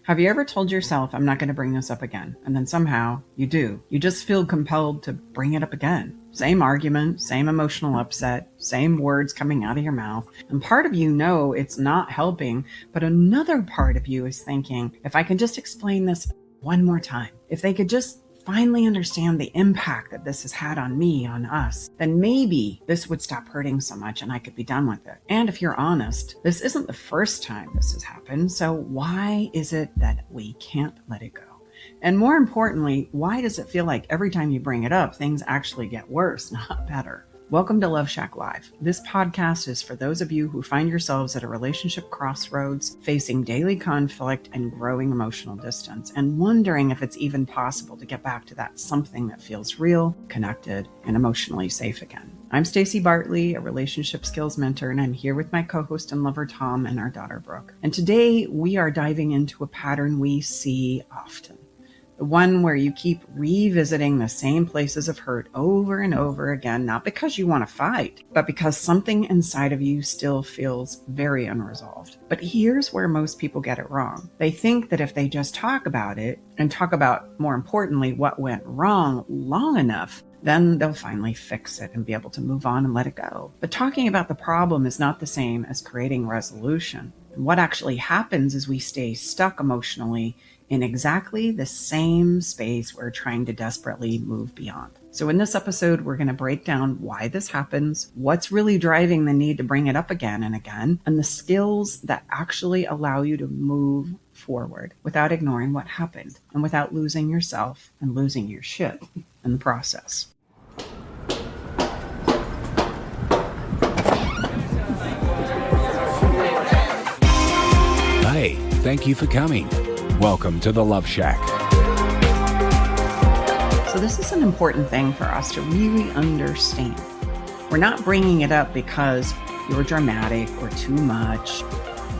Have you ever told yourself, I'm not going to bring this up again? And then somehow you do. You just feel compelled to bring it up again. Same argument, same emotional upset, same words coming out of your mouth. And part of you know it's not helping, but another part of you is thinking, if I can just explain this one more time, if they could just finally understand the impact that this has had on me, on us, then maybe this would stop hurting so much and I could be done with it. And if you're honest, this isn't the first time this has happened. So why is it that we can't let it go? And more importantly, why does it feel like every time you bring it up, things actually get worse, not better? Welcome to Love Shack Live. This podcast is for those of you who find yourselves at a relationship crossroads, facing daily conflict and growing emotional distance, and wondering if it's even possible to get back to that something that feels real, connected, and emotionally safe again. I'm Stacey Bartley, a relationship skills mentor, and I'm here with my co-host and lover Tom and our daughter Brooke. And today we are diving into a pattern we see often. The one where you keep revisiting the same places of hurt over and over again, not because you want to fight, but because something inside of you still feels very unresolved. But here's where most people get it wrong. They think that if they just talk about it and talk about, more importantly, what went wrong long enough, then they'll finally fix it and be able to move on and let it go. But talking about the problem is not the same as creating resolution. And what actually happens is we stay stuck emotionally in exactly the same space we're trying to desperately move beyond. So in this episode, we're going to break down why this happens, what's really driving the need to bring it up again and again, and the skills that actually allow you to move forward without ignoring what happened and without losing yourself and losing your shit in the process. Hi, thank you for coming. Welcome to the Love Shack. So this is an important thing for us to really understand. We're not bringing it up because you're dramatic or too much.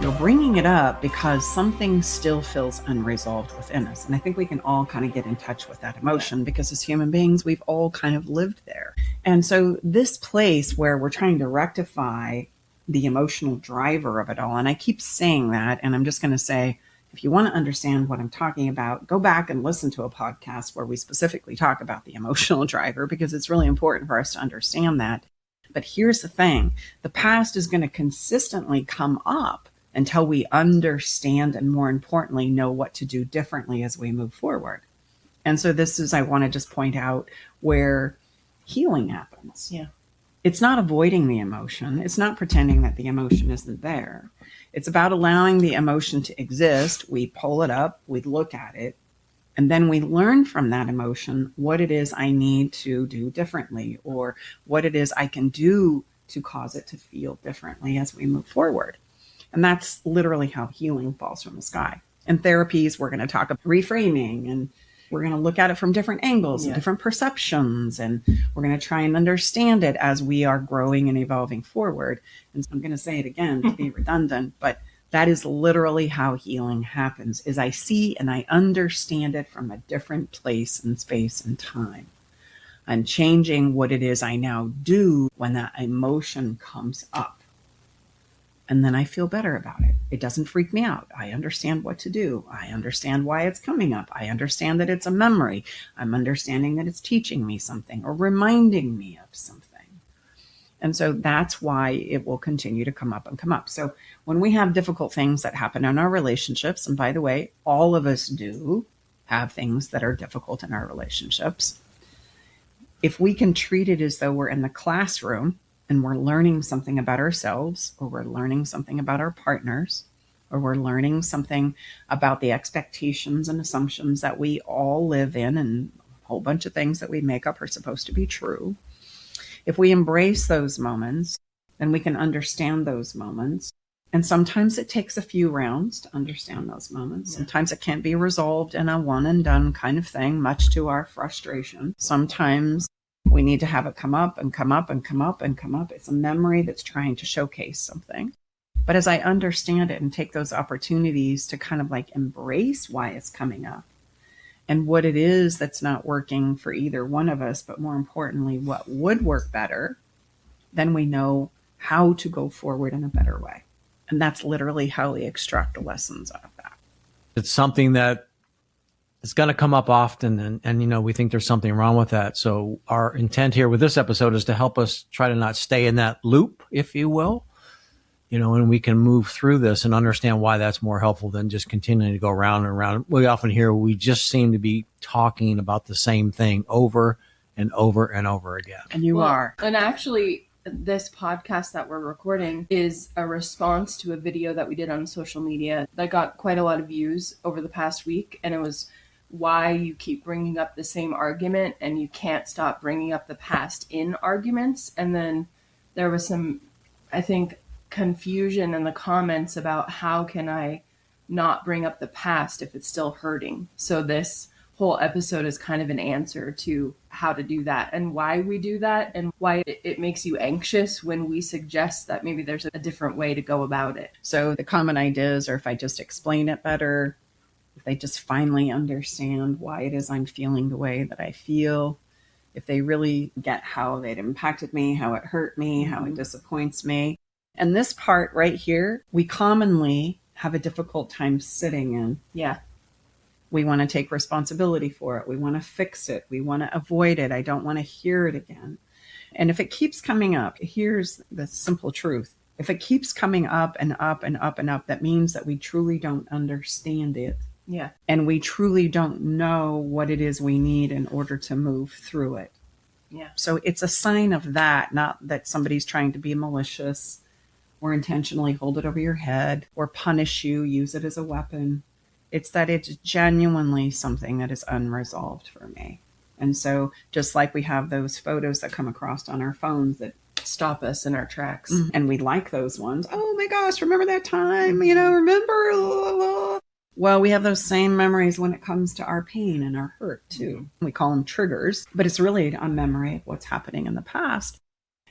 You're bringing it up because something still feels unresolved within us. And I think we can all kind of get in touch with that emotion because as human beings, we've all kind of lived there. And so this place where we're trying to rectify the emotional driver of it all, and I keep saying that, and I'm just going to say, if you want to understand what I'm talking about, go back and listen to a podcast where we specifically talk about the emotional driver because it's really important for us to understand that. But here's the thing. The past is going to consistently come up until we understand and, more importantly, know what to do differently as we move forward. And so this is, I want to just point out where healing happens. Yeah. It's not avoiding the emotion. It's not pretending that the emotion isn't there. It's about allowing the emotion to exist. We pull it up, we look at it, and then we learn from that emotion what it is I need to do differently or what it is I can do to cause it to feel differently as we move forward. And that's literally how healing falls from the sky. In therapies, we're going to talk about reframing, and we're going to look at it from different angles and different perceptions, and we're going to try and understand it as we are growing and evolving forward. And so I'm going to say it again to be redundant, but that is literally how healing happens, is I see and I understand it from a different place and space and time. I'm changing what it is I now do when that emotion comes up. And then I feel better about it. It doesn't freak me out. I understand what to do. I understand why it's coming up. I understand that it's a memory. I'm understanding that it's teaching me something or reminding me of something. And so that's why it will continue to come up and come up. So when we have difficult things that happen in our relationships, and by the way, all of us do have things that are difficult in our relationships. If we can treat it as though we're in the classroom and we're learning something about ourselves, or we're learning something about our partners, or we're learning something about the expectations and assumptions that we all live in, and a whole bunch of things that we make up are supposed to be true. If we embrace those moments, then we can understand those moments. And sometimes it takes a few rounds to understand those moments. Sometimes it can't be resolved in a one and done kind of thing, much to our frustration. Sometimes we need to have it come up and come up and come up and come up. It's a memory that's trying to showcase something. But as I understand it and take those opportunities to kind of like embrace why it's coming up and what it is that's not working for either one of us, but more importantly, what would work better, then we know how to go forward in a better way. And that's literally how we extract the lessons out of that. It's something that is going to come up often, and we think there's something wrong with that. So our intent here with this episode is to help us try to not stay in that loop, if you will, and we can move through this and understand why that's more helpful than just continuing to go around and around. We often hear we just seem to be talking about the same thing over and over and over again. And you are. And actually, this podcast that we're recording is a response to a video that we did on social media that got quite a lot of views over the past week. And it was why you keep bringing up the same argument and you can't stop bringing up the past in arguments. And then there was some, I think, confusion in the comments about how can I not bring up the past if it's still hurting. So this whole episode is kind of an answer to how to do that and why we do that and why it makes you anxious when we suggest that maybe there's a different way to go about it. So the common ideas are if I just explain it better, if they just finally understand why it is I'm feeling the way that I feel, if they really get how it impacted me, how it hurt me, how it disappoints me. And this part right here, we commonly have a difficult time sitting in. Yeah. We want to take responsibility for it. We want to fix it. We want to avoid it. I don't want to hear it again. And if it keeps coming up, here's the simple truth. If it keeps coming up and up and up and up, that means that we truly don't understand it. Yeah. And we truly don't know what it is we need in order to move through it. Yeah. So it's a sign of that, not that somebody's trying to be malicious or intentionally hold it over your head or punish you, use it as a weapon. It's that it's genuinely something that is unresolved for me. And so just like we have those photos that come across on our phones that Stop us in our tracks. and we like those ones. Oh my gosh, remember that time, remember. Blah, blah, blah. Well, we have those same memories when it comes to our pain and our hurt too. We call them triggers, but it's really a memory of what's happening in the past.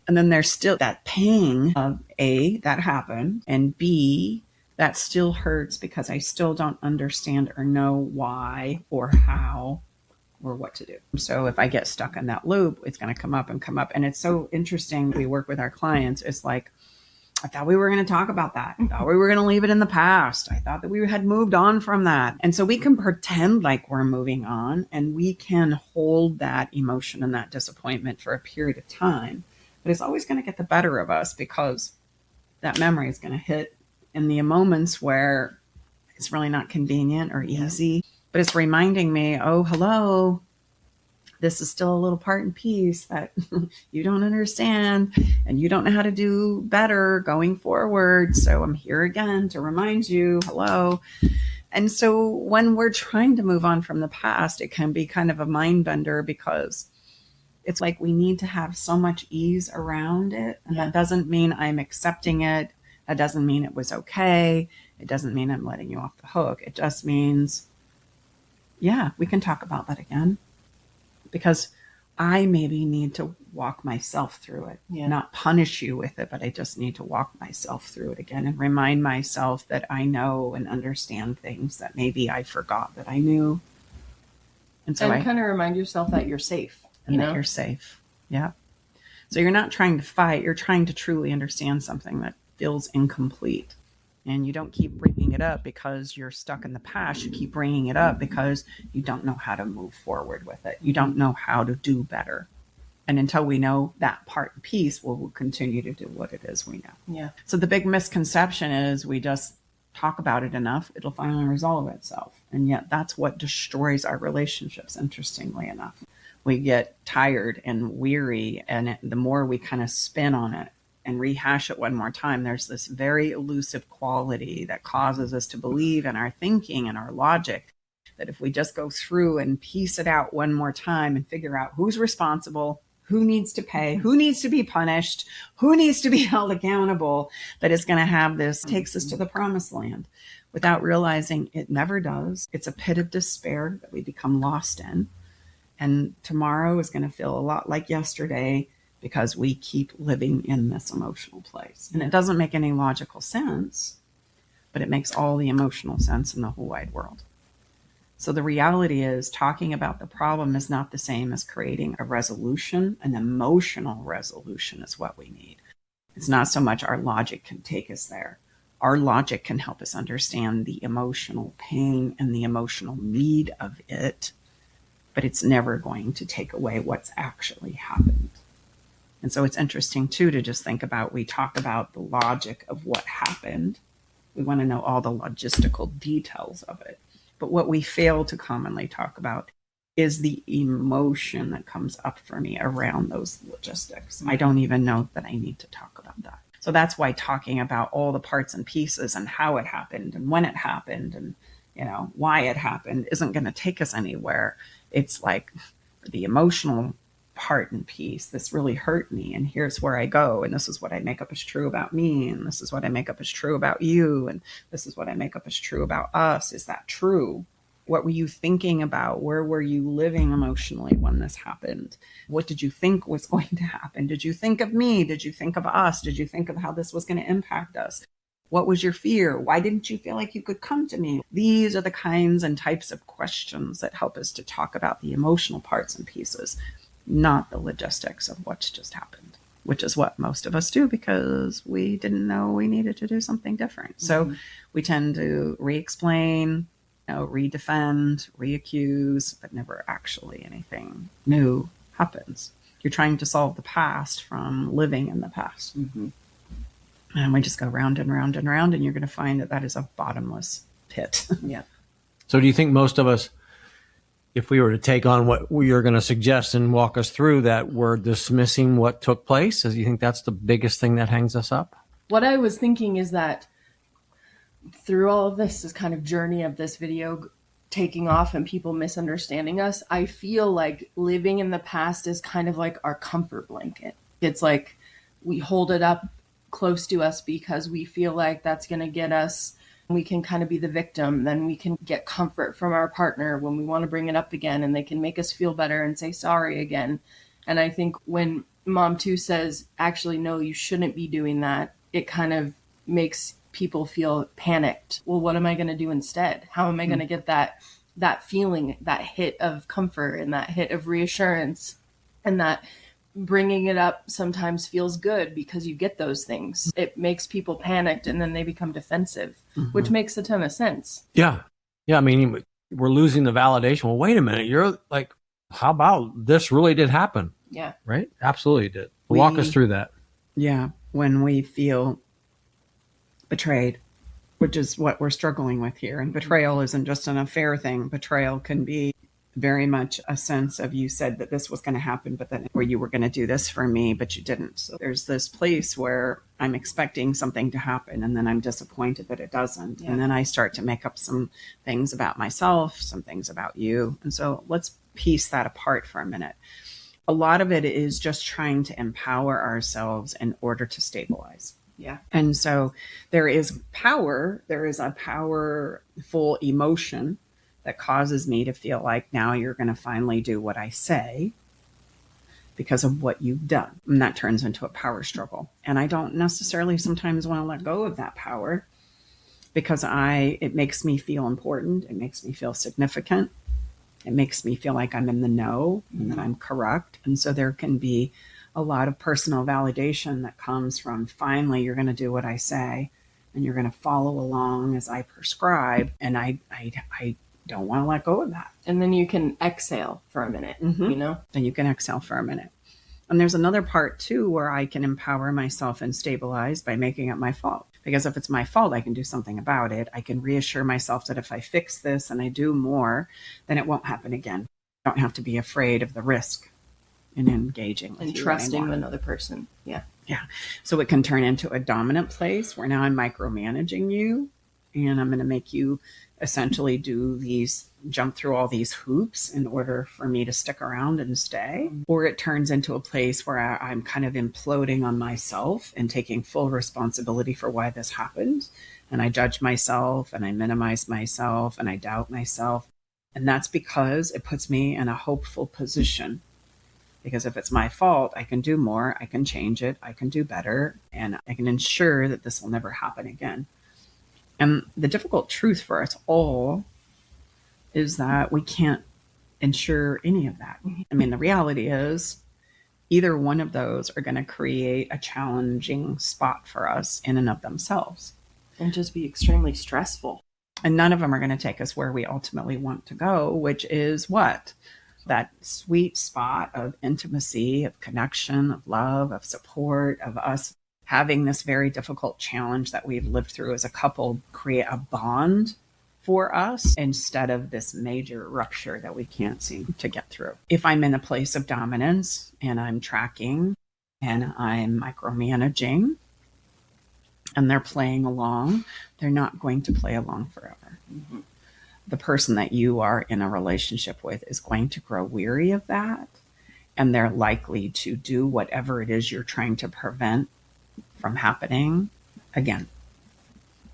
And then there's still that pain of A, that happened, and B, that still hurts because I still don't understand or know why or how or what to do. So if I get stuck in that loop, it's going to come up and come up. And it's so interesting. We work with our clients. It's like, I thought we were going to talk about that. I thought we were going to leave it in the past. I thought that we had moved on from that. And so we can pretend like we're moving on and we can hold that emotion and that disappointment for a period of time. But it's always going to get the better of us because that memory is going to hit in the moments where it's really not convenient or easy. But it's reminding me, oh, hello, this is still a little part and piece that you don't understand and you don't know how to do better going forward. So I'm here again to remind you, hello. And so when we're trying to move on from the past, it can be kind of a mind bender because it's like we need to have so much ease around it. And that doesn't mean I'm accepting it. That doesn't mean it was okay. It doesn't mean I'm letting you off the hook. It just means, yeah, we can talk about that again. Because I maybe need to walk myself through it, not punish you with it, but I just need to walk myself through it again and remind myself that I know and understand things that maybe I forgot that I knew. And so kind of remind yourself that you're safe. And that you're safe. Yeah. So you're not trying to fight. You're trying to truly understand something that feels incomplete. And you don't keep bringing it up because you're stuck in the past. You keep bringing it up because you don't know how to move forward with it. You don't know how to do better. And until we know that part and piece, we'll continue to do what it is we know. Yeah. So the big misconception is we just talk about it enough, it'll finally resolve itself. And yet that's what destroys our relationships, interestingly enough. We get tired and weary, and the more we kind of spin on it and rehash it one more time, there's this very elusive quality that causes us to believe in our thinking and our logic that if we just go through and piece it out one more time and figure out who's responsible, who needs to pay, who needs to be punished, who needs to be held accountable, that it's going to have this, takes us to the promised land without realizing it never does. It's a pit of despair that we become lost in. And tomorrow is going to feel a lot like yesterday because we keep living in this emotional place. And it doesn't make any logical sense, but it makes all the emotional sense in the whole wide world. So the reality is talking about the problem is not the same as creating a resolution. An emotional resolution is what we need. It's not so much our logic can take us there. Our logic can help us understand the emotional pain and the emotional need of it, but it's never going to take away what's actually happened. And so it's interesting too to just think about, we talk about the logic of what happened. We want to know all the logistical details of it. But what we fail to commonly talk about is the emotion that comes up for me around those logistics. I don't even know that I need to talk about that. So that's why talking about all the parts and pieces and how it happened and when it happened and, why it happened isn't going to take us anywhere. It's like the emotional part and piece. This really hurt me, and here's where I go, and this is what I make up as true about me, and this is what I make up as true about you, and this is what I make up as true about us. Is that true? What were you thinking about? Where were you living emotionally when this happened? What did you think was going to happen? Did you think of me? Did you think of us? Did you think of how this was going to impact us? What was your fear? Why didn't you feel like you could come to me? These are the kinds and types of questions that help us to talk about the emotional parts and pieces, not the logistics of what's just happened, which is what most of us do because we didn't know we needed to do something different. So we tend to re-explain, redefend, reaccuse, but never actually anything new happens. You're trying to solve the past from living in the past. And we just go round and round and round, and you're going to find that that is a bottomless pit. Yeah. So do you think most of us, if we were to take on what you're going to suggest and walk us through, that we're dismissing what took place? Do you think that's the biggest thing that hangs us up? What I was thinking is that through all of this kind of journey of this video taking off and people misunderstanding us, I feel like living in the past is kind of like our comfort blanket. It's like we hold it up close to us because we feel like that's going to get us. We can kind of be the victim. Then we can get comfort from our partner when we want to bring it up again, and they can make us feel better and say sorry again. And I think when Mom 2 says, actually, no, you shouldn't be doing that, it kind of makes people feel panicked. Well, what am I going to do instead? How am I going to get that feeling, that hit of comfort and that hit of reassurance, and that bringing it up sometimes feels good because you get those things. It makes people panicked and then they become defensive, which makes a ton of sense. Yeah. I mean, we're losing the validation. Well, wait a minute. You're like, how about this really did happen? Yeah. Right? Absolutely did. Walk us through that. Yeah. When we feel betrayed, which is what we're struggling with here. And betrayal isn't just an affair thing. Betrayal can be very much a sense of, you said that this was going to happen, but then, or you were going to do this for me, but you didn't. So there's this place where I'm expecting something to happen, and then I'm disappointed that it doesn't. Yeah. And then I start to make up some things about myself, some things about you. And so let's piece that apart for a minute. A lot of it is just trying to empower ourselves in order to stabilize. Yeah. And so there is a powerful emotion that causes me to feel like now you're going to finally do what I say because of what you've done. And that turns into a power struggle. And I don't necessarily sometimes want to let go of that power because it makes me feel important. It makes me feel significant. It makes me feel like I'm in the know and that I'm correct. And so there can be a lot of personal validation that comes from, finally, you're going to do what I say and you're going to follow along as I prescribe. And I don't want to let go of that. And then you can exhale for a minute, Then you can exhale for a minute. And there's another part too, where I can empower myself and stabilize by making it my fault. Because if it's my fault, I can do something about it. I can reassure myself that if I fix this and I do more, then it won't happen again. I don't have to be afraid of the risk in engaging with and you trusting anymore. another person. Yeah. So it can turn into a dominant place where now I'm micromanaging you, and I'm going to make you essentially jump through all these hoops in order for me to stick around and stay. Or it turns into a place where I'm kind of imploding on myself and taking full responsibility for why this happened. And I judge myself and I minimize myself and I doubt myself. And that's because it puts me in a hopeful position. Because if it's my fault, I can do more, I can change it, I can do better, and I can ensure that this will never happen again. And the difficult truth for us all is that we can't ensure any of that. I mean, the reality is either one of those are going to create a challenging spot for us in and of themselves. And just be extremely stressful. And none of them are going to take us where we ultimately want to go, which is what? That sweet spot of intimacy, of connection, of love, of support, of us having this very difficult challenge that we've lived through as a couple create a bond for us instead of this major rupture that we can't seem to get through. If I'm in a place of dominance and I'm tracking and I'm micromanaging and they're playing along, they're not going to play along forever. Mm-hmm. The person that you are in a relationship with is going to grow weary of that, and they're likely to do whatever it is you're trying to prevent from happening again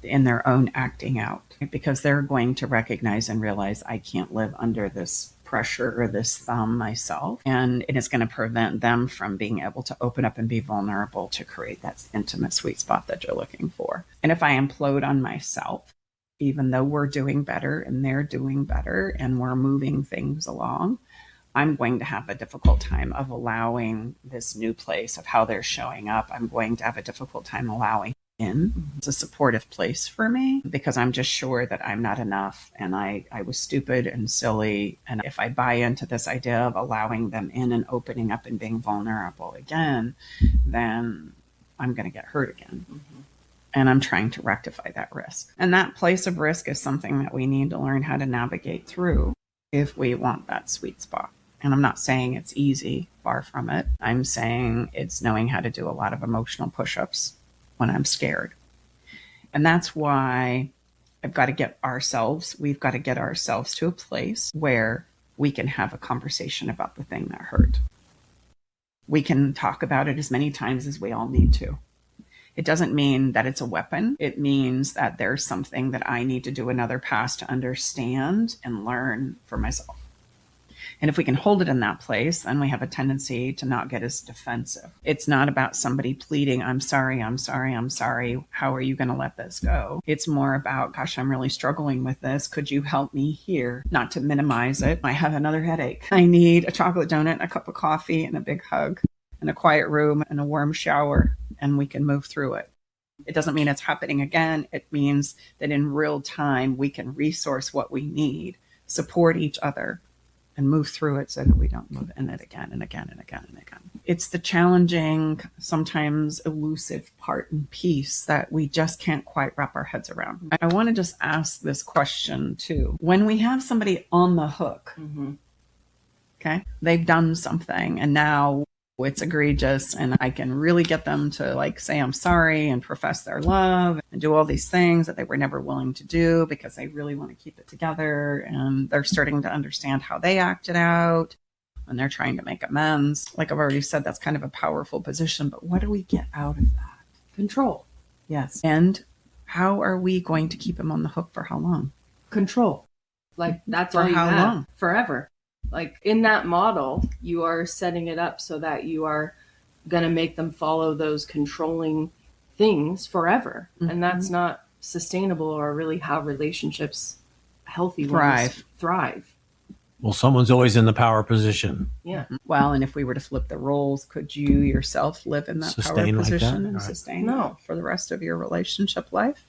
in their own acting out, because they're going to recognize and realize, I can't live under this pressure or this thumb myself. And it is going to prevent them from being able to open up and be vulnerable to create that intimate sweet spot that you're looking for. And if I implode on myself, even though we're doing better and they're doing better and we're moving things along, I'm going to have a difficult time of allowing this new place of how they're showing up. I'm going to have a difficult time allowing in. It's a supportive place for me because I'm just sure that I'm not enough and I was stupid and silly. And if I buy into this idea of allowing them in and opening up and being vulnerable again, then I'm going to get hurt again. Mm-hmm. And I'm trying to rectify that risk. And that place of risk is something that we need to learn how to navigate through if we want that sweet spot. And I'm not saying it's easy, far from it. I'm saying it's knowing how to do a lot of emotional push-ups when I'm scared. And that's why we've got to get ourselves to a place where we can have a conversation about the thing that hurt. We can talk about it as many times as we all need to. It doesn't mean that it's a weapon. It means that there's something that I need to do another pass to understand and learn for myself. And if we can hold it in that place, then we have a tendency to not get as defensive. It's not about somebody pleading, I'm sorry. How are you going to let this go? It's more about, gosh, I'm really struggling with this. Could you help me here? Not to minimize it. I have another headache. I need a chocolate donut, a cup of coffee, and a big hug, and a quiet room, and a warm shower, and we can move through it. It doesn't mean it's happening again. It means that in real time, we can resource what we need, support each other, and move through it so that we don't move in it again and again and again and again. It's the challenging, sometimes elusive part and piece that we just can't quite wrap our heads around. I want to just ask this question too. When we have somebody on the hook, okay, they've done something and now it's egregious and I can really get them to say I'm sorry and profess their love and do all these things that they were never willing to do because they really want to keep it together, and they're starting to understand how they acted out and they're trying to make amends. Like I've already said, that's kind of a powerful position, but what do we get out of that? Control. Yes. And how are we going to keep them on the hook for how long? Control. That's for all you how have. long? Forever. In that model, you are setting it up so that you are going to make them follow those controlling things forever. Mm-hmm. And that's not sustainable or really how relationships, healthy ones, thrive. Well, someone's always in the power position. Yeah. Well, and if we were to flip the roles, could you yourself live in that power position and sustain for the rest of your relationship life?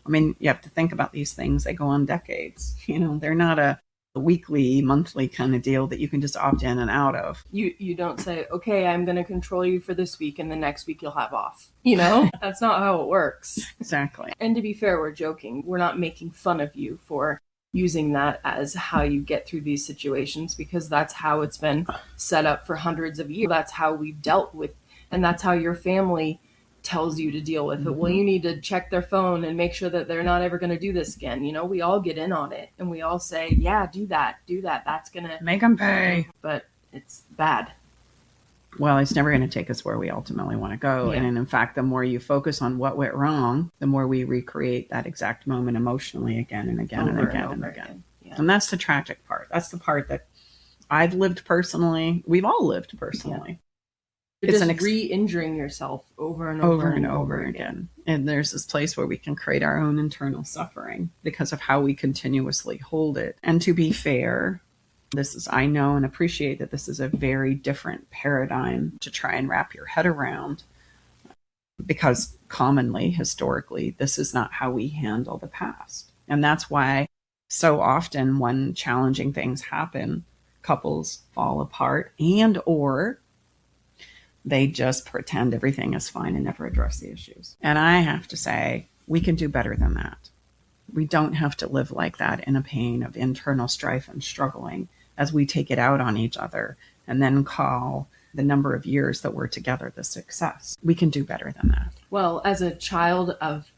I mean, you have to think about these things. They go on decades. They're not a weekly, monthly kind of deal that you can just opt in and out of. You don't say, okay, I'm going to control you for this week and the next week you'll have off. That's not how it works. Exactly. And to be fair, we're joking. We're not making fun of you for using that as how you get through these situations, because that's how it's been set up for hundreds of years. That's how we've dealt with, and that's how your family tells you to deal with it. Well, you need to check their phone and make sure that they're not ever going to do this again. We all get in on it and we all say, yeah, do that. That's going to make them pay. But it's bad. Well, it's never going to take us where we ultimately want to go. Yeah. And in fact, the more you focus on what went wrong, the more we recreate that exact moment emotionally again and again and again and again. Yeah. And that's the tragic part. That's the part that I've lived personally. We've all lived personally. Yeah. You're just re-injuring yourself over and over again. And there's this place where we can create our own internal suffering because of how we continuously hold it. And to be fair, I know and appreciate that this is a very different paradigm to try and wrap your head around. because commonly, historically, this is not how we handle the past. And that's why so often when challenging things happen, couples fall apart and or they just pretend everything is fine and never address the issues. And I have to say, we can do better than that. We don't have to live like that in a pain of internal strife and struggling as we take it out on each other and then call the number of years that we're together the success. We can do better than that. Well, as a child of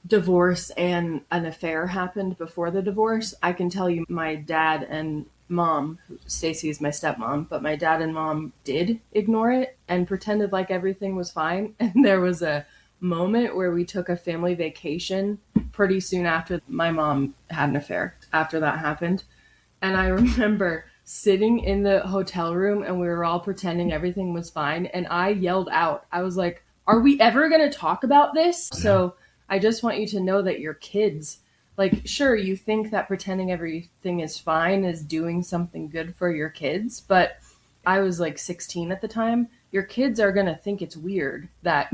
divorce and an affair happened before the divorce, I can tell you my dad and mom, Stacy is my stepmom, but my dad and mom did ignore it and pretended like everything was fine. And there was a moment where we took a family vacation pretty soon after my mom had an affair, after that happened. And I remember sitting in the hotel room and we were all pretending everything was fine. And I yelled out, I was like, are we ever going to talk about this? Yeah. So I just want you to know that your kids, like, sure, you think that pretending everything is fine is doing something good for your kids. But I was like 16 at the time. Your kids are going to think it's weird that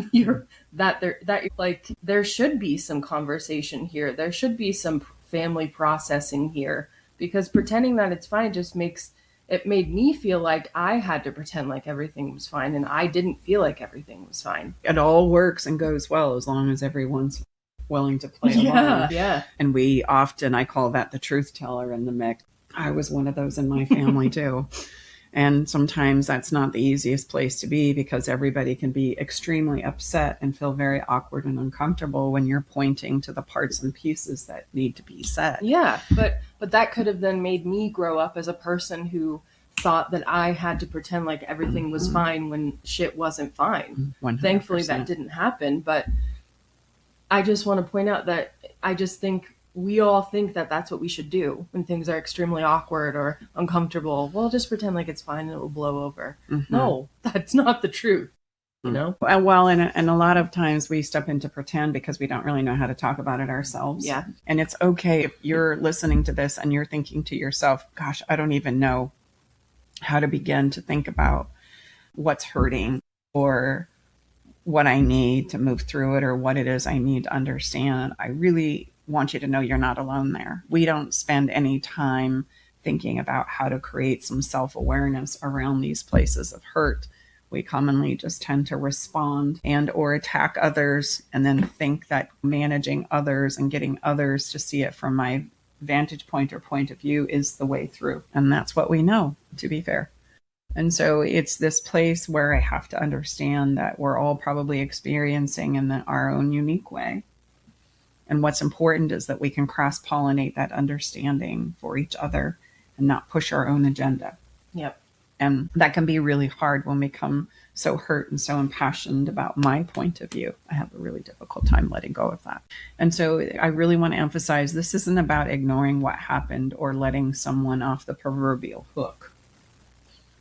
there should be some conversation here. There should be some family processing here, because pretending that it's fine just made me feel like I had to pretend like everything was fine, and I didn't feel like everything was fine. It all works and goes well as long as everyone's willing to play along. Yeah. And we often, I call that the truth teller in the mix. I was one of those in my family too. And sometimes that's not the easiest place to be, because everybody can be extremely upset and feel very awkward and uncomfortable when you're pointing to the parts and pieces that need to be said. Yeah, but that could have then made me grow up as a person who thought that I had to pretend like everything was fine when shit wasn't fine. 100%. Thankfully that didn't happen, but I just want to point out that I just think we all think that that's what we should do when things are extremely awkward or uncomfortable. Well, just pretend like it's fine and it will blow over. Mm-hmm. No, that's not the truth. You know? Well, and a lot of times we step into pretend because we don't really know how to talk about it ourselves. Yeah. And it's okay if you're listening to this and you're thinking to yourself, gosh, I don't even know how to begin to think about what's hurting or what I need to move through it or what it is I need to understand. I really want you to know you're not alone there. We don't spend any time thinking about how to create some self-awareness around these places of hurt. We commonly just tend to respond and or attack others and then think that managing others and getting others to see it from my vantage point or point of view is the way through. And that's what we know, to be fair. And so it's this place where I have to understand that we're all probably experiencing in our own unique way. And what's important is that we can cross-pollinate that understanding for each other and not push our own agenda. Yep. And that can be really hard when we become so hurt and so impassioned about my point of view. I have a really difficult time letting go of that. And so I really want to emphasize this isn't about ignoring what happened or letting someone off the proverbial hook.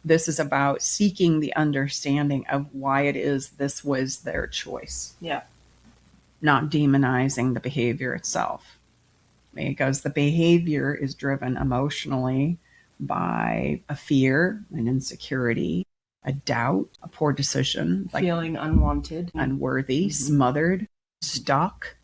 This is about seeking the understanding of why it is this was their choice. Yeah. Not demonizing the behavior itself, because the behavior is driven emotionally by a fear, an insecurity, a doubt, a poor decision, like feeling unwanted, unworthy, smothered, stuck,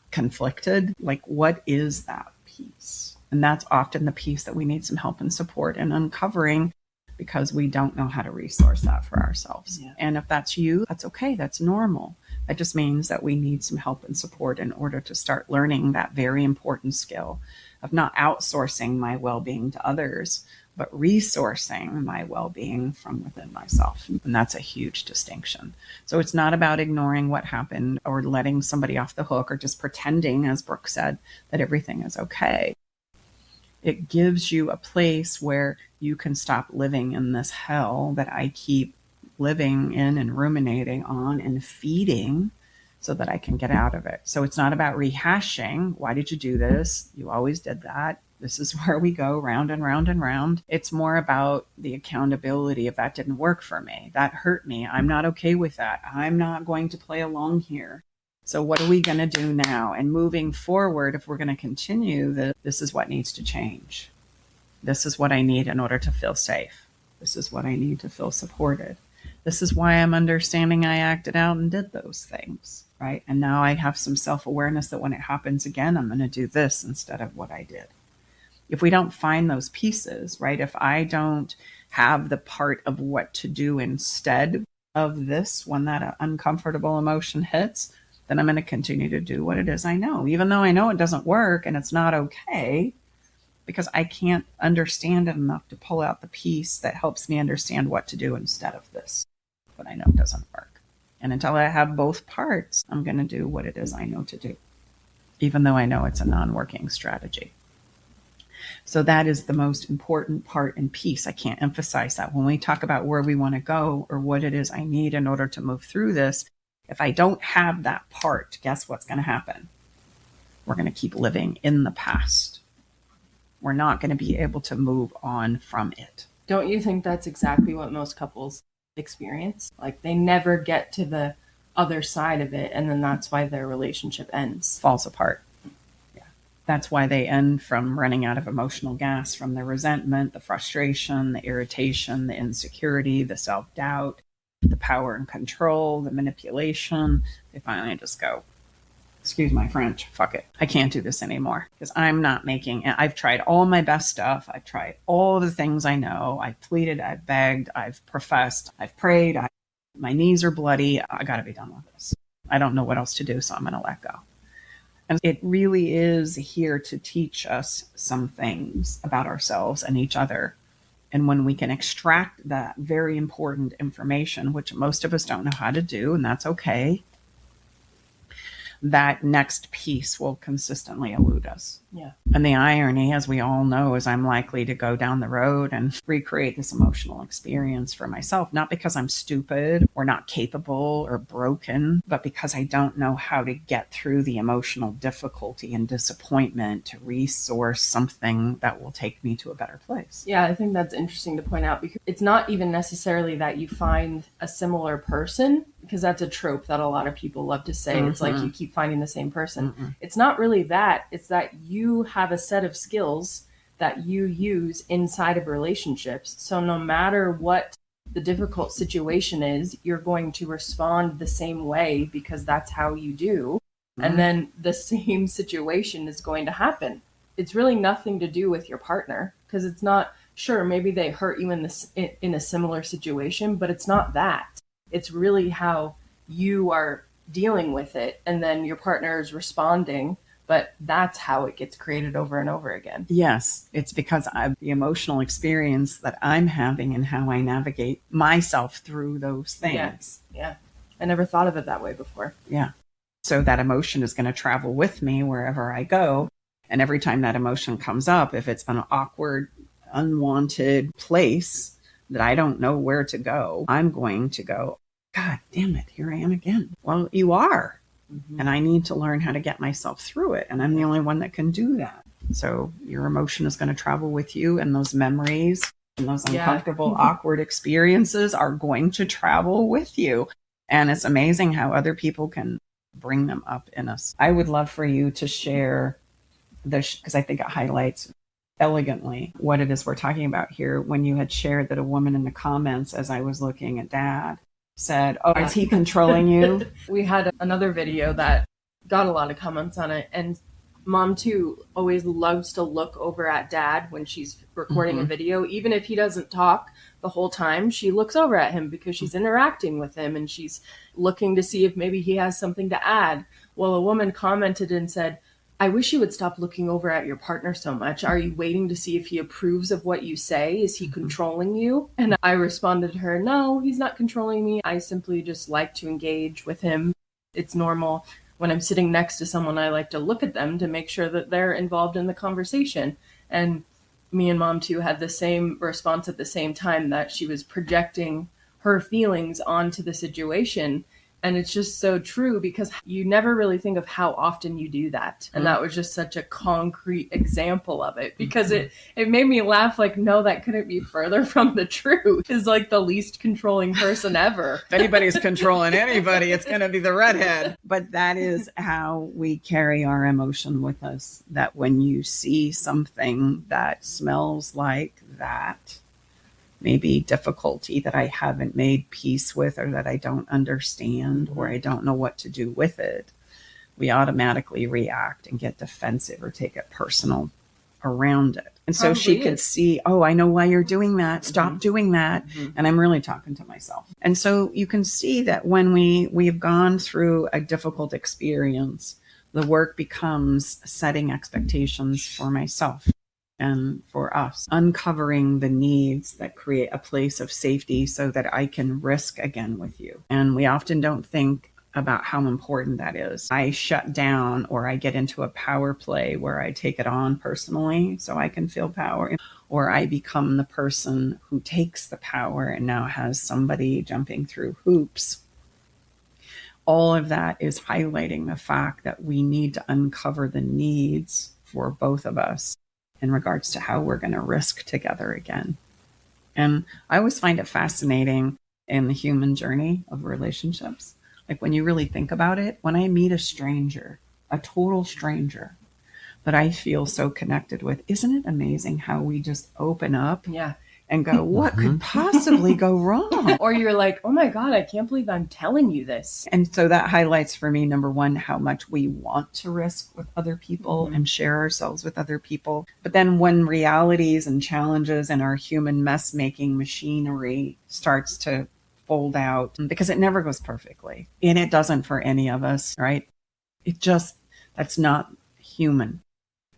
conflicted. Like, what is that piece? And that's often the piece that we need some help and support in uncovering, because we don't know how to resource that for ourselves. Yeah. And if that's you, that's okay. That's normal. That just means that we need some help and support in order to start learning that very important skill of not outsourcing my well-being to others, but resourcing my well-being from within myself. And that's a huge distinction. So it's not about ignoring what happened or letting somebody off the hook or just pretending, as Brooke said, that everything is okay. It gives you a place where you can stop living in this hell that I keep living in and ruminating on and feeding so that I can get out of it. So it's not about rehashing. Why did you do this? You always did that. This is where we go round and round and round. It's more about the accountability of that didn't work for me. That hurt me. I'm not okay with that. I'm not going to play along here. So what are we going to do now? And moving forward, if we're going to continue, this is what needs to change. This is what I need in order to feel safe. This is what I need to feel supported. This is why I'm understanding I acted out and did those things, right? And now I have some self-awareness that when it happens again, I'm going to do this instead of what I did. If we don't find those pieces, right? If I don't have the part of what to do instead of this when that uncomfortable emotion hits, then I'm going to continue to do what it is I know, even though I know it doesn't work and it's not okay, because I can't understand it enough to pull out the piece that helps me understand what to do instead of this, what I know doesn't work. And until I have both parts, I'm going to do what it is I know to do, even though I know it's a non-working strategy. So that is the most important part and piece. I can't emphasize that. When we talk about where we want to go or what it is I need in order to move through this, if I don't have that part, guess what's going to happen? We're going to keep living in the past. We're not going to be able to move on from it. Don't you think that's exactly what most couples experience? Like they never get to the other side of it, and then that's why their relationship ends. Falls apart. Yeah. That's why they end from running out of emotional gas from the resentment, the frustration, the irritation, the insecurity, the self-doubt, the power and control, the manipulation. They finally just go, excuse my French, fuck it. I can't do this anymore because I'm not making it. I've tried all my best stuff. I've tried all the things I know. I've pleaded, I've begged, I've professed, I've prayed. My knees are bloody. I got to be done with this. I don't know what else to do, so I'm going to let go. And it really is here to teach us some things about ourselves and each other. And when we can extract that very important information, which most of us don't know how to do, and that's okay, that next piece will consistently elude us. Yeah. And the irony, as we all know, is I'm likely to go down the road and recreate this emotional experience for myself, not because I'm stupid or not capable or broken, but because I don't know how to get through the emotional difficulty and disappointment to resource something that will take me to a better place. Yeah, I think that's interesting to point out because it's not even necessarily that you find a similar person, because that's a trope that a lot of people love to say. It's like you keep finding the same person. It's not really that. It's that you have a set of skills that you use inside of relationships. So no matter what the difficult situation is, you're going to respond the same way because that's how you do. And then the same situation is going to happen. It's really nothing to do with your partner, because it's not, sure, maybe they hurt you in a similar situation, but it's not that. It's really how you are dealing with it, and then your partner is responding, but that's how it gets created over and over again. Yes, it's because of the emotional experience that I'm having and how I navigate myself through those things. Yeah. I never thought of it that way before. Yeah. So that emotion is going to travel with me wherever I go. And every time that emotion comes up, if it's an awkward, unwanted place that I don't know where to go, I'm going to go, God damn it, here I am again. Well, you are. And I need to learn how to get myself through it. And I'm the only one that can do that. So your emotion is going to travel with you, and those memories and those uncomfortable, awkward experiences are going to travel with you. And it's amazing how other people can bring them up in us. I would love for you to share this, because I think it highlights elegantly what it is we're talking about here. When you had shared that a woman in the comments, as I was looking at Dad, said, oh, is he controlling you? We had another video that got a lot of comments on it, and Mom too always loves to look over at Dad when she's recording a video. Even if he doesn't talk the whole time, she looks over at him because she's interacting with him and she's looking to see if maybe he has something to add. Well, a woman commented and said, I wish you would stop looking over at your partner so much. Are you waiting to see if he approves of what you say? Is he controlling you? And I responded to her, no, he's not controlling me. I simply just like to engage with him. It's normal. When I'm sitting next to someone, I like to look at them to make sure that they're involved in the conversation. And me and Mom too had the same response at the same time, that she was projecting her feelings onto the situation. And it's just so true, because you never really think of how often you do that. And that was just such a concrete example of it, because it made me laugh, like, no, that couldn't be further from the truth. Is like the least controlling person ever. If anybody's controlling anybody, it's going to be the redhead. But that is how we carry our emotion with us, that when you see something that smells like that, maybe difficulty that I haven't made peace with, or that I don't understand, or I don't know what to do with it, we automatically react and get defensive or take it personal around it. And so she could see, oh, I know why you're doing that. Stop doing that. And I'm really talking to myself. And so you can see that when we've gone through a difficult experience, the work becomes setting expectations for myself and for us, uncovering the needs that create a place of safety so that I can risk again with you. And we often don't think about how important that is. I shut down, or I get into a power play where I take it on personally so I can feel power, or I become the person who takes the power and now has somebody jumping through hoops. All of that is highlighting the fact that we need to uncover the needs for both of us in regards to how we're going to risk together again. And I always find it fascinating in the human journey of relationships. Like when you really think about it, when I meet a stranger, a total stranger that I feel so connected with, isn't it amazing how we just open up and go, what could possibly go wrong? Or you're like, oh my God, I can't believe I'm telling you this. And so that highlights for me, number one, how much we want to risk with other people and share ourselves with other people. But then when realities and challenges and our human mess making machinery starts to fold out, because it never goes perfectly, and it doesn't for any of us, right? That's not human.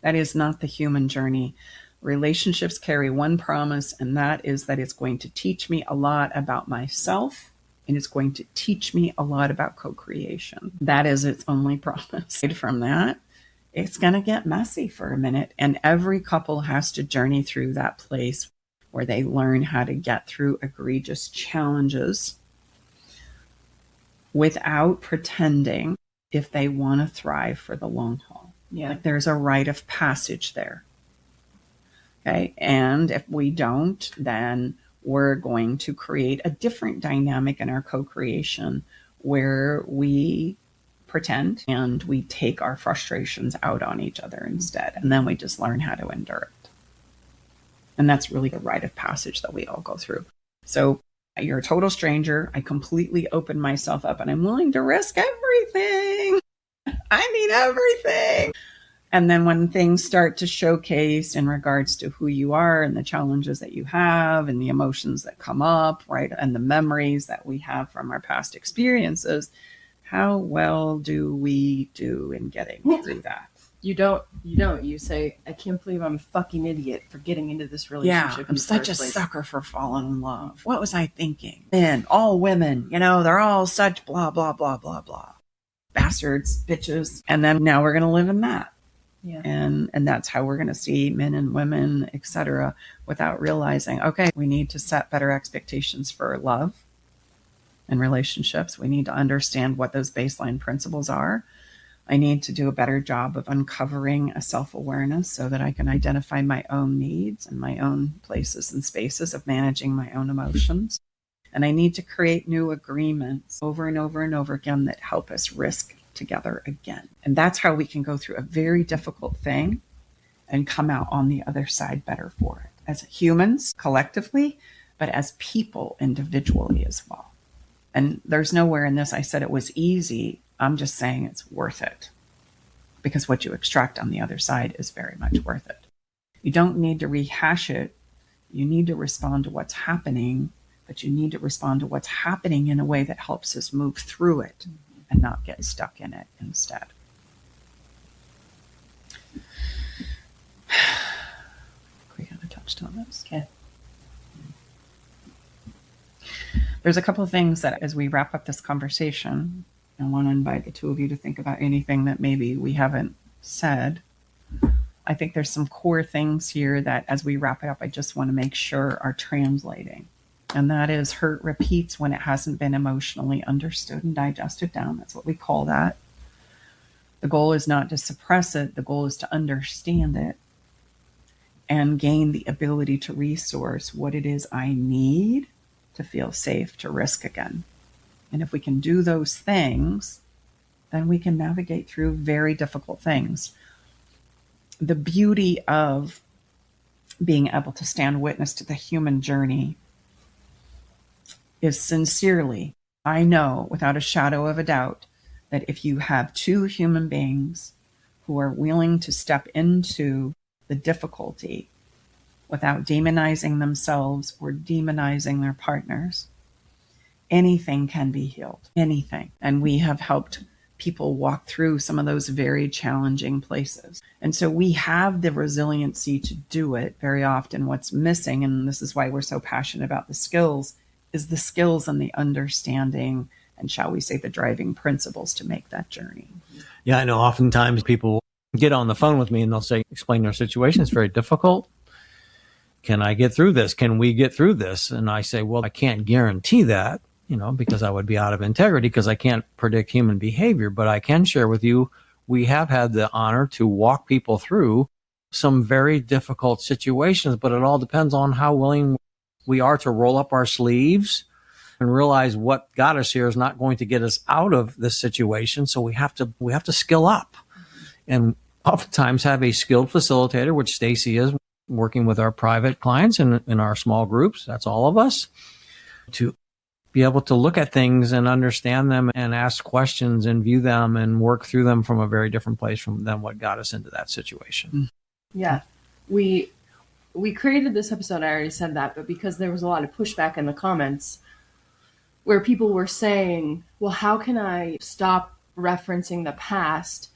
That is not the human journey. Relationships carry one promise, and that is that it's going to teach me a lot about myself, and it's going to teach me a lot about co-creation. That is its only promise. From that, it's going to get messy for a minute, and every couple has to journey through that place where they learn how to get through egregious challenges without pretending, if they want to thrive for the long haul. Like there's a rite of passage there. Okay. And if we don't, then we're going to create a different dynamic in our co-creation where we pretend and we take our frustrations out on each other instead. And then we just learn how to endure it. And that's really the rite of passage that we all go through. So you're a total stranger. I completely open myself up and I'm willing to risk everything. I mean, everything. And then when things start to showcase in regards to who you are and the challenges that you have and the emotions that come up, right, and the memories that we have from our past experiences, how well do we do in getting through that? You don't. You say, I can't believe I'm a fucking idiot for getting into this relationship. Yeah, I'm such a sucker for falling in love. What was I thinking? Men, all women, they're all such blah, blah, blah, blah, blah. Bastards, bitches. And then now we're going to live in that. Yeah. And that's how we're going to see men and women, etc., without realizing, okay, we need to set better expectations for love and relationships. We need to understand what those baseline principles are. I need to do a better job of uncovering a self-awareness so that I can identify my own needs and my own places and spaces of managing my own emotions. And I need to create new agreements over and over and over again that help us risk together again. And that's how we can go through a very difficult thing and come out on the other side better for it, as humans collectively, but as people individually as well. And there's nowhere in this I said it was easy. I'm just saying it's worth it, because what you extract on the other side is very much worth it. You don't need to rehash it. You need to respond to what's happening, but you need to respond to what's happening in a way that helps us move through it and not get stuck in it instead. We kind of touched on this. Okay. There's a couple of things that as we wrap up this conversation, I want to invite the two of you to think about anything that maybe we haven't said. I think there's some core things here that as we wrap it up, I just want to make sure are translating. And that is hurt repeats when it hasn't been emotionally understood and digested down. That's what we call that. The goal is not to suppress it. The goal is to understand it and gain the ability to resource what it is I need to feel safe to risk again. And if we can do those things, then we can navigate through very difficult things. The beauty of being able to stand witness to the human journey is sincerely, I know without a shadow of a doubt that if you have two human beings who are willing to step into the difficulty without demonizing themselves or demonizing their partners, anything can be healed, anything. And we have helped people walk through some of those very challenging places. And so we have the resiliency to do it. Very often what's missing, and this is why we're so passionate about the skills, is the skills and the understanding and, shall we say, the driving principles to make that journey. Yeah, I know oftentimes people get on the phone with me and they'll say, explain their situation. It's very difficult. Can I get through this? Can we get through this? And I say, well, I can't guarantee that, because I would be out of integrity because I can't predict human behavior. But I can share with you, we have had the honor to walk people through some very difficult situations, but it all depends on how willing we are to roll up our sleeves and realize what got us here is not going to get us out of this situation. So we have to skill up, and oftentimes have a skilled facilitator, which Stacy is, working with our private clients and in our small groups. That's all of us, to be able to look at things and understand them and ask questions and view them and work through them from a very different place than what got us into that situation. Yeah. We created this episode, I already said that, but because there was a lot of pushback in the comments where people were saying, well, how can I stop referencing the past?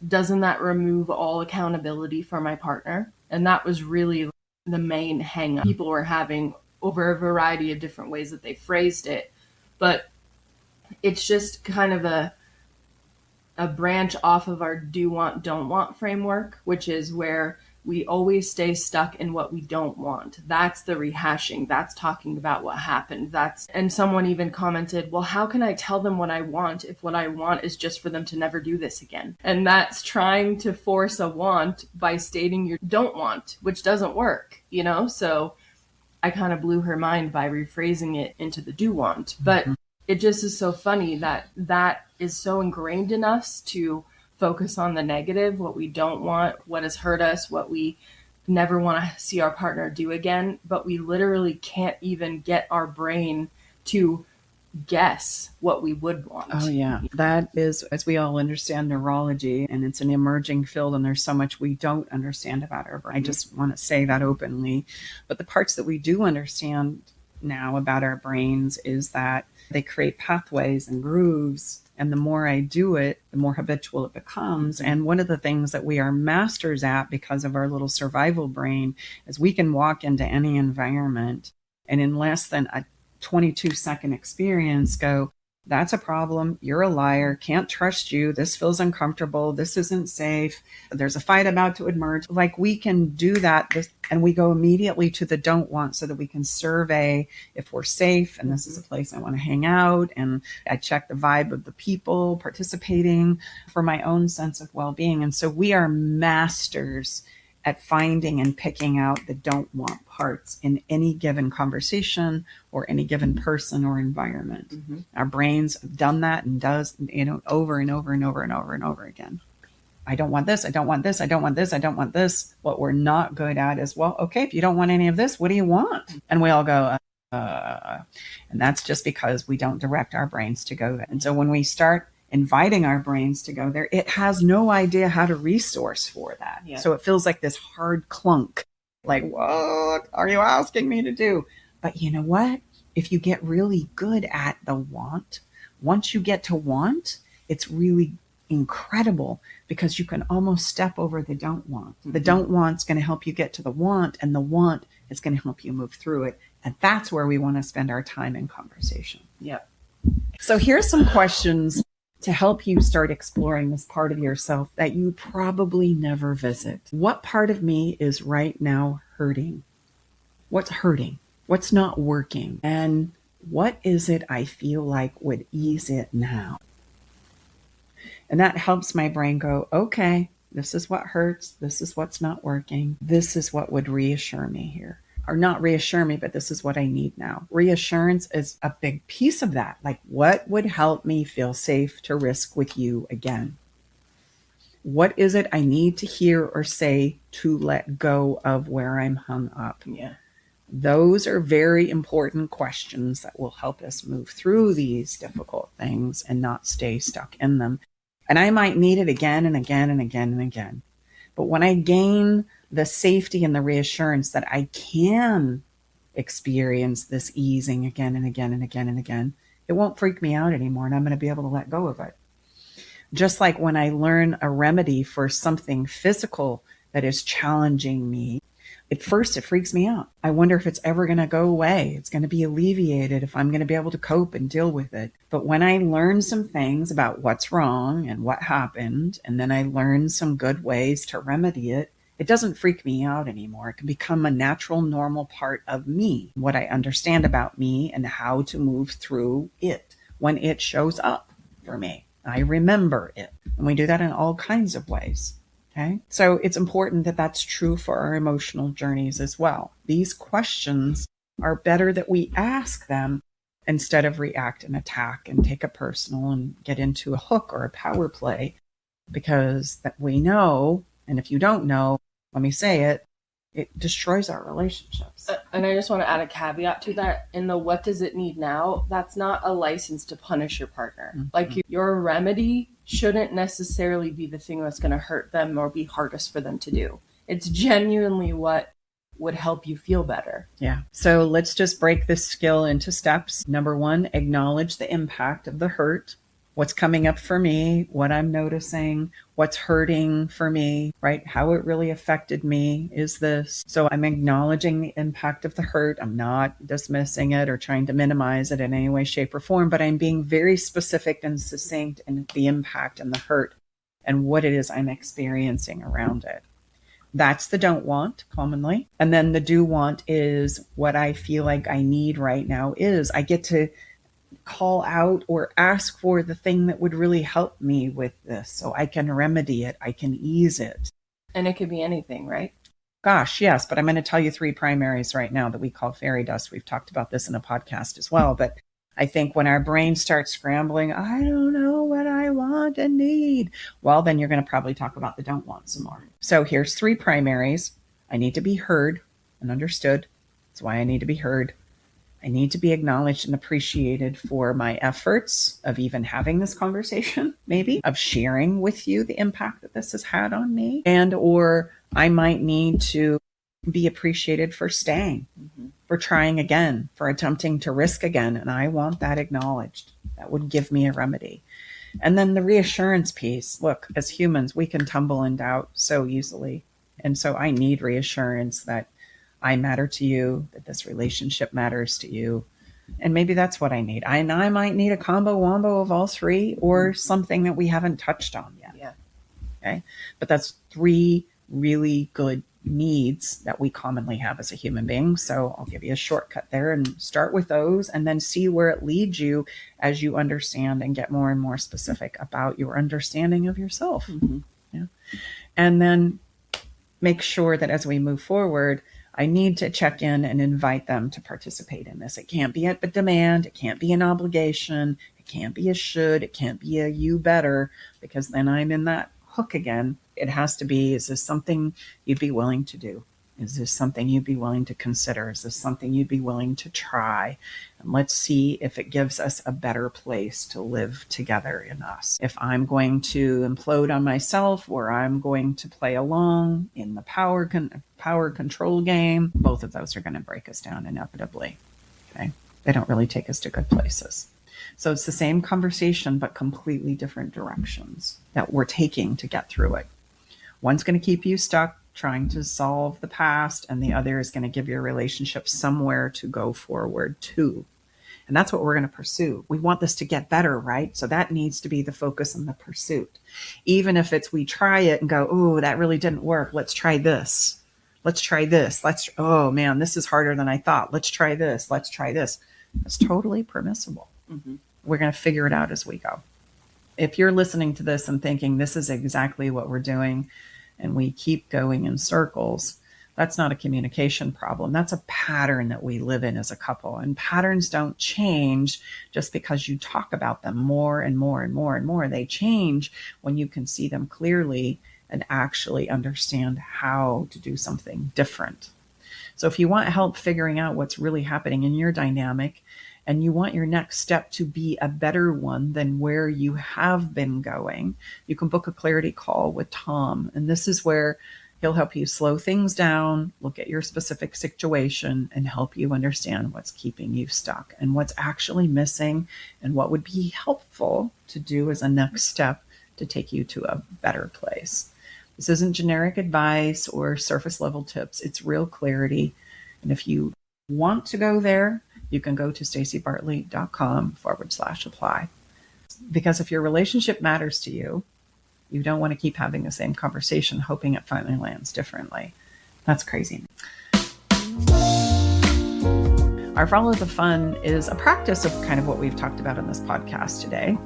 Doesn't that remove all accountability for my partner? And that was really the main hang up people were having over a variety of different ways that they phrased it. But it's just kind of a branch off of our do want, don't want framework, which is where we always stay stuck in what we don't want. That's the rehashing. That's talking about what happened. And someone even commented, well, how can I tell them what I want if what I want is just for them to never do this again? And that's trying to force a want by stating you don't want, which doesn't work, So I kind of blew her mind by rephrasing it into the do want. But it just is so funny that is so ingrained in us to focus on the negative, what we don't want, what has hurt us, what we never want to see our partner do again. But we literally can't even get our brain to guess what we would want. Oh, yeah. That is, as we all understand neurology, and it's an emerging field, and there's so much we don't understand about our brain. I just want to say that openly. But the parts that we do understand now about our brains is that they create pathways and grooves. And the more I do it, the more habitual it becomes. And one of the things that we are masters at because of our little survival brain is we can walk into any environment and in less than a 22-second experience go, that's a problem. You're a liar. Can't trust you. This feels uncomfortable. This isn't safe. There's a fight about to emerge. Like, we can do that. And we go immediately to the don't want so that we can survey if we're safe. And this is a place I want to hang out. And I check the vibe of the people participating for my own sense of well-being. And so we are masters at finding and picking out the don't want parts in any given conversation or any given person or environment. Mm-hmm. Our brains have done that and does, over and over and over and over and over again. I don't want this. I don't want this. I don't want this. I don't want this. What we're not good at is, well, okay, if you don't want any of this, what do you want? And we all go, and that's just because we don't direct our brains to go there. And so when we start inviting our brains to go there, it has no idea how to resource for that. Yeah. So it feels like this hard clunk, like, what are you asking me to do? But you know what? If you get really good at the want, once you get to want, it's really incredible because you can almost step over the don't want. Mm-hmm. The don't want's going to help you get to the want, and the want is going to help you move through it. And that's where we want to spend our time in conversation. Yep. So here's some questions to help you start exploring this part of yourself that you probably never visit. What part of me is right now hurting? What's hurting? What's not working? And what is it I feel like would ease it now? And that helps my brain go, okay, this is what hurts. This is what's not working. This is what would reassure me here. Or not reassure me, but this is what I need now. Reassurance is a big piece of that. Like, what would help me feel safe to risk with you again? What is it I need to hear or say to let go of where I'm hung up? Yeah. Those are very important questions that will help us move through these difficult things and not stay stuck in them. And I might need it again and again and again and again. But when I gain the safety and the reassurance that I can experience this easing again and again and again and again, it won't freak me out anymore, and I'm going to be able to let go of it. Just like when I learn a remedy for something physical that is challenging me, at first it freaks me out. I wonder if it's ever going to go away. It's going to be alleviated, if I'm going to be able to cope and deal with it. But when I learn some things about what's wrong and what happened, and then I learn some good ways to remedy it, it doesn't freak me out anymore. It can become a natural, normal part of me, what I understand about me and how to move through it when it shows up for me. I remember it. And we do that in all kinds of ways. Okay. So it's important that that's true for our emotional journeys as well. These questions are better that we ask them instead of react and attack and take it personal and get into a hook or a power play, because that we know, and if you don't know, let me say it, it destroys our relationships. And I just want to add a caveat to that. In the what does it need now, that's not a license to punish your partner. Mm-hmm. Like your remedy shouldn't necessarily be the thing that's going to hurt them or be hardest for them to do. It's genuinely what would help you feel better. Yeah. So let's just break this skill into steps. Number 1, acknowledge the impact of the hurt. What's coming up for me, what I'm noticing, what's hurting for me, right? How it really affected me is this. So I'm acknowledging the impact of the hurt. I'm not dismissing it or trying to minimize it in any way, shape, or form, but I'm being very specific and succinct in the impact and the hurt and what it is I'm experiencing around it. That's the don't want commonly. And then the do want is what I feel like I need right now is I get to call out or ask for the thing that would really help me with this so I can remedy it, I can ease it. And it could be anything, right? Gosh, yes, but I'm going to tell you 3 primaries right now that we call fairy dust. We've talked about this in a podcast as well, but I think when our brain starts scrambling, I don't know what I want and need, well, then you're going to probably talk about the don't want some more. So here's 3 primaries. I need to be heard and understood. That's why I need to be heard. I need to be acknowledged and appreciated for my efforts of even having this conversation, maybe, of sharing with you the impact that this has had on me. And or I might need to be appreciated for staying, for trying again, for attempting to risk again. And I want that acknowledged. That would give me a remedy. And then the reassurance piece. Look, as humans, we can tumble in doubt so easily. And so I need reassurance that I matter to you, that this relationship matters to you. And maybe that's what I need. I might need a combo wombo of all 3 or something that we haven't touched on yet. Yeah. Okay. But that's 3 really good needs that we commonly have as a human being. So I'll give you a shortcut there and start with those and then see where it leads you as you understand and get more and more specific about your understanding of yourself. Mm-hmm. Yeah. And then make sure that as we move forward, I need to check in and invite them to participate in this. It can't be a demand. It can't be an obligation. It can't be a should. It can't be a you better, because then I'm in that hook again. It has to be, is this something you'd be willing to do? Is this something you'd be willing to consider? Is this something you'd be willing to try? And let's see if it gives us a better place to live together in us. If I'm going to implode on myself or I'm going to play along in the power control game, both of those are going to break us down inevitably. Okay? They don't really take us to good places. So it's the same conversation, but completely different directions that we're taking to get through it. One's going to keep you stuck trying to solve the past, and the other is going to give your relationship somewhere to go forward to. And that's what we're going to pursue. We want this to get better, right? So that needs to be the focus and the pursuit. Even if it's we try it and go, oh, that really didn't work. Let's try this. Let's try this. Oh man, this is harder than I thought. Let's try this. Let's try this. It's totally permissible. Mm-hmm. We're going to figure it out as we go. If you're listening to this and thinking this is exactly what we're doing, and we keep going in circles, that's not a communication problem. That's a pattern that we live in as a couple. And patterns don't change just because you talk about them more and more and more and more. They change when you can see them clearly and actually understand how to do something different. So if you want help figuring out what's really happening in your dynamic, and you want your next step to be a better one than where you have been going, you can book a clarity call with Tom. And this is where he'll help you slow things down, look at your specific situation, and help you understand what's keeping you stuck and what's actually missing and what would be helpful to do as a next step to take you to a better place. This isn't generic advice or surface level tips. It's real clarity. And if you want to go there, you can go to staceybartley.com/apply. Because if your relationship matters to you, you don't want to keep having the same conversation, hoping it finally lands differently. That's crazy. Our Follow the Fun is a practice of kind of what we've talked about in this podcast today.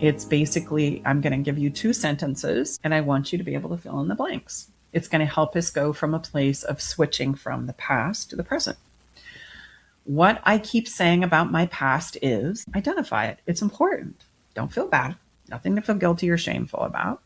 It's basically, I'm going to give you 2 sentences, and I want you to be able to fill in the blanks. It's going to help us go from a place of switching from the past to the present. What I keep saying about my past is, identify it. It's important. Don't feel bad. Nothing to feel guilty or shameful about.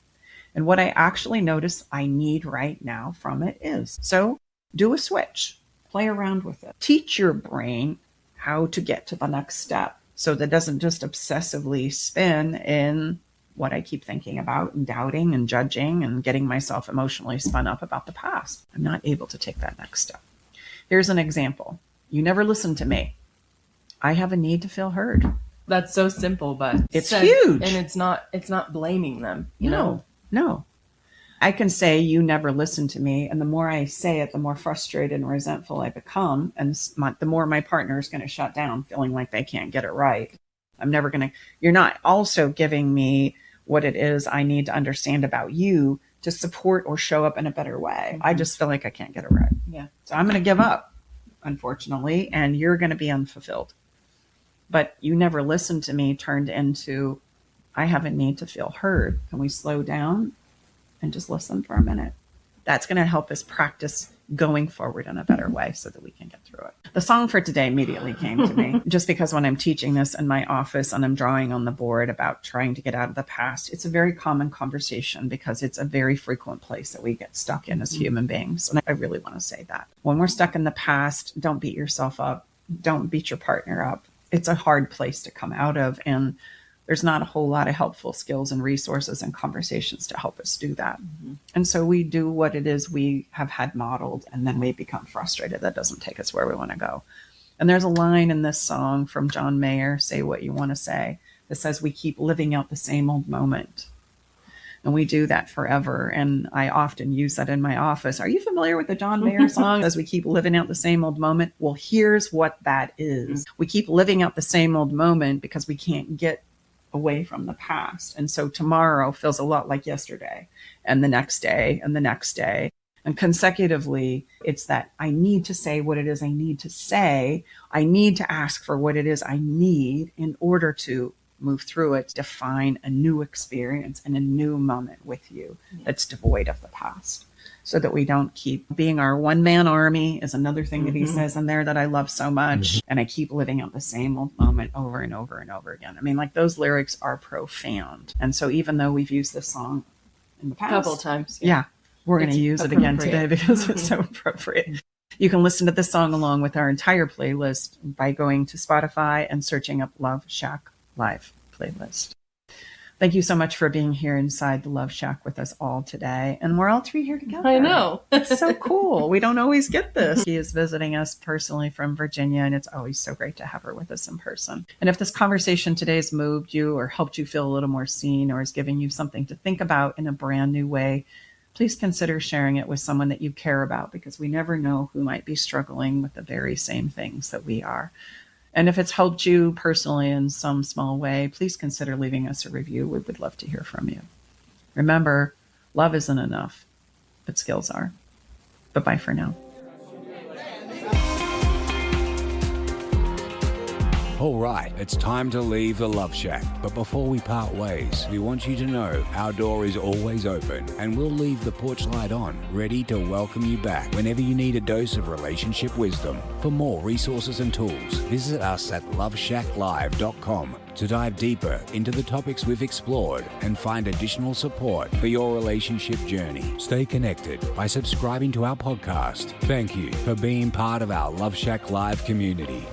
And what I actually notice I need right now from it is. So do a switch. Play around with it. Teach your brain how to get to the next step so that it doesn't just obsessively spin in what I keep thinking about and doubting and judging and getting myself emotionally spun up about the past. I'm not able to take that next step. Here's an example. You never listen to me. I have a need to feel heard. That's so simple, but it's huge. And it's not blaming them, you know? No. I can say you never listen to me. And the more I say it, the more frustrated and resentful I become. And the more my partner is going to shut down, feeling like they can't get it right. You're not also giving me what it is I need to understand about you to support or show up in a better way. Mm-hmm. I just feel like I can't get it right. Yeah. So I'm going to give up, unfortunately, and you're going to be unfulfilled. But you never listened to me turned into, I have a need to feel heard. Can we slow down and just listen for a minute? That's going to help us practice going forward in a better way so that we can get through it. The song for today immediately came to me just because when I'm teaching this in my office and I'm drawing on the board about trying to get out of the past, it's a very common conversation because it's a very frequent place that we get stuck in as human beings. And I really want to say that. When we're stuck in the past, don't beat yourself up. Don't beat your partner up. It's a hard place to come out of. And there's not a whole lot of helpful skills and resources and conversations to help us do that. Mm-hmm. And so we do what it is we have had modeled, and then we become frustrated. That doesn't take us where we want to go. And there's a line in this song from John Mayer, Say What You Want to Say, that says we keep living out the same old moment. And we do that forever. And I often use that in my office. Are you familiar with the John Mayer song? As we keep living out the same old moment. Well, here's what that is. We keep living out the same old moment because we can't get away from the past. And so tomorrow feels a lot like yesterday, and the next day, and the next day. And consecutively, it's that I need to say what it is I need to say. I need to ask for what it is I need in order to move through it, define a new experience and a new moment with you that's devoid of the past, so that we don't keep being our one-man army is another thing that he says in there that I love so much. And I keep living out the same old moment over and over and over again. I mean, like, those lyrics are profound. And so even though we've used this song in the past, a couple times, yeah, we're going to use it again today because it's so appropriate. You can listen to this song along with our entire playlist by going to Spotify and searching up Love Shack Live playlist. Thank you so much for being here inside the Love Shack with us all today. And we're all 3 here together. I know. It's so cool. We don't always get this. She is visiting us personally from Virginia, and it's always so great to have her with us in person. And if this conversation today has moved you or helped you feel a little more seen or is giving you something to think about in a brand new way, please consider sharing it with someone that you care about, because we never know who might be struggling with the very same things that we are. And if it's helped you personally in some small way, please consider leaving us a review. We would love to hear from you. Remember, love isn't enough, but skills are. Bye-bye for now. All right, it's time to leave the Love Shack. But before we part ways, we want you to know our door is always open and we'll leave the porch light on, ready to welcome you back whenever you need a dose of relationship wisdom. For more resources and tools, visit us at loveshacklive.com to dive deeper into the topics we've explored and find additional support for your relationship journey. Stay connected by subscribing to our podcast. Thank you for being part of our Love Shack Live community.